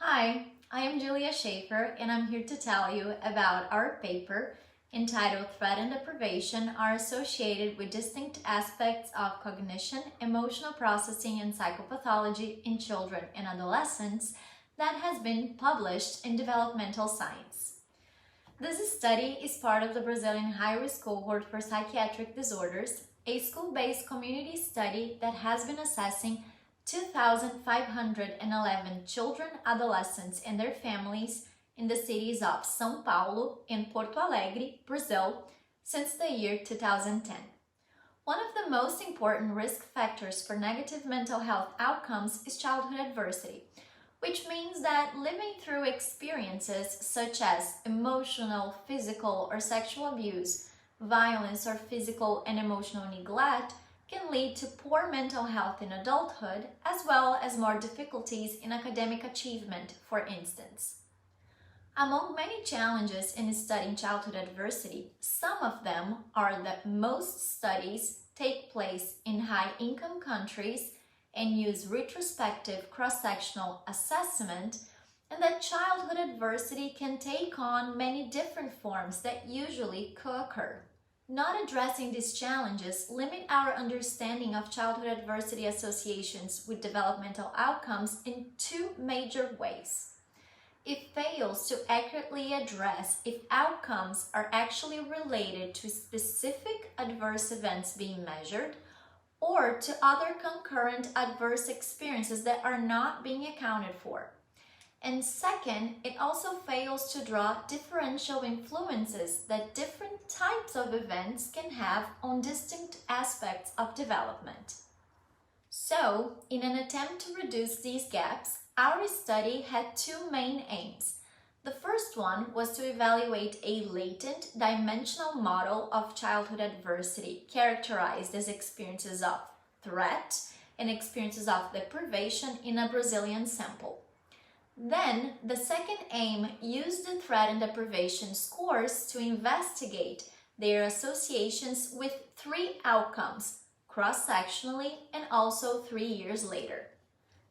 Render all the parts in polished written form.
Hi, I am Julia Schaefer and I'm here to tell you about our paper entitled Threat and Deprivation are associated with distinct aspects of cognition, emotional processing, and psychopathology in children and adolescents that has been published in Developmental Science. This study is part of the Brazilian high-risk cohort for psychiatric disorders, a school-based community study that has been assessing 2,511 children, adolescents, and their families in the cities of São Paulo and Porto Alegre, Brazil, since the year 2010. One of the most important risk factors for negative mental health outcomes is childhood adversity, which means that living through experiences such as emotional, physical, or sexual abuse, violence, or physical and emotional neglect can lead to poor mental health in adulthood, as well as more difficulties in academic achievement, for instance. Among many challenges in studying childhood adversity, some of them are that most studies take place in high-income countries and use retrospective cross-sectional assessment, and that childhood adversity can take on many different forms that usually co-occur. Not addressing these challenges limit our understanding of childhood adversity associations with developmental outcomes in two major ways. It fails to accurately address if outcomes are actually related to specific adverse events being measured or to other concurrent adverse experiences that are not being accounted for. And second, it also fails to draw differential influences that different types of events can have on distinct aspects of development. So, in an attempt to reduce these gaps, our study had two main aims. The first one was to evaluate a latent dimensional model of childhood adversity characterized as experiences of threat and experiences of deprivation in a Brazilian sample. Then, the second aim used the threat and deprivation scores to investigate their associations with three outcomes, cross-sectionally and also 3 years later.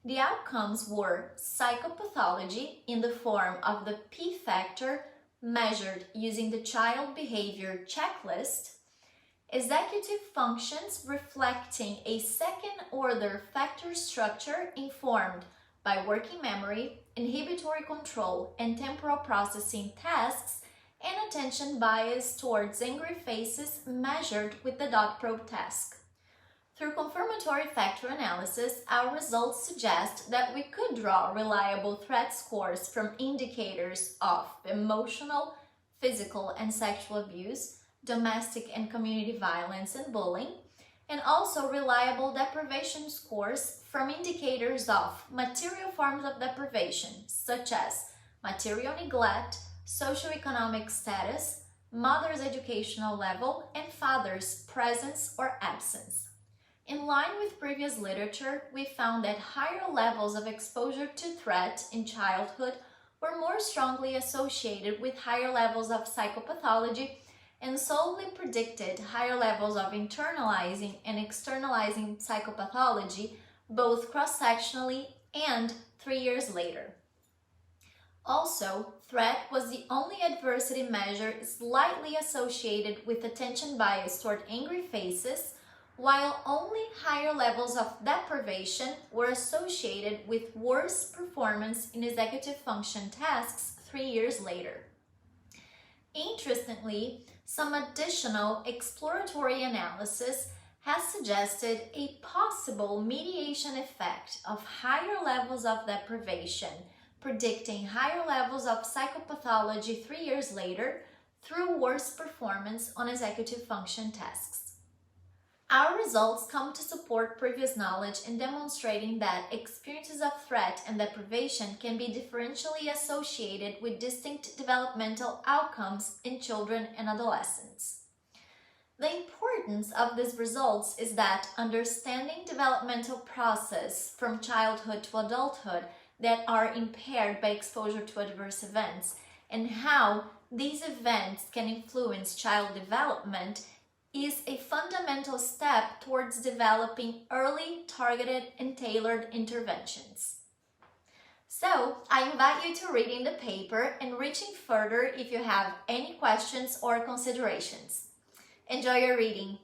The outcomes were psychopathology in the form of the P factor measured using the child behavior checklist, executive functions reflecting a second-order factor structure informed by working memory, inhibitory control, and temporal processing tasks, and attention bias towards angry faces measured with the dot probe task. Through confirmatory factor analysis, our results suggest that we could draw reliable threat scores from indicators of emotional, physical, and sexual abuse, domestic and community violence and bullying, and also reliable deprivation scores from indicators of material forms of deprivation, such as material neglect, socioeconomic status, mother's educational level, and father's presence or absence. In line with previous literature, we found that higher levels of exposure to threat in childhood were more strongly associated with higher levels of psychopathology and solely predicted higher levels of internalizing and externalizing psychopathology, both cross-sectionally and 3 years later. Also, threat was the only adversity measure slightly associated with attention bias toward angry faces, while only higher levels of deprivation were associated with worse performance in executive function tasks 3 years later. Interestingly, some additional exploratory analysis has suggested a possible mediation effect of higher levels of deprivation, predicting higher levels of psychopathology 3 years later through worse performance on executive function tasks. Our results come to support previous knowledge in demonstrating that experiences of threat and deprivation can be differentially associated with distinct developmental outcomes in children and adolescents. The importance of these results is that understanding developmental process from childhood to adulthood that are impaired by exposure to adverse events and how these events can influence child development is a fundamental step towards developing early, targeted, and tailored interventions. So, I invite you to reading the paper and reaching further if you have any questions or considerations. Enjoy your reading!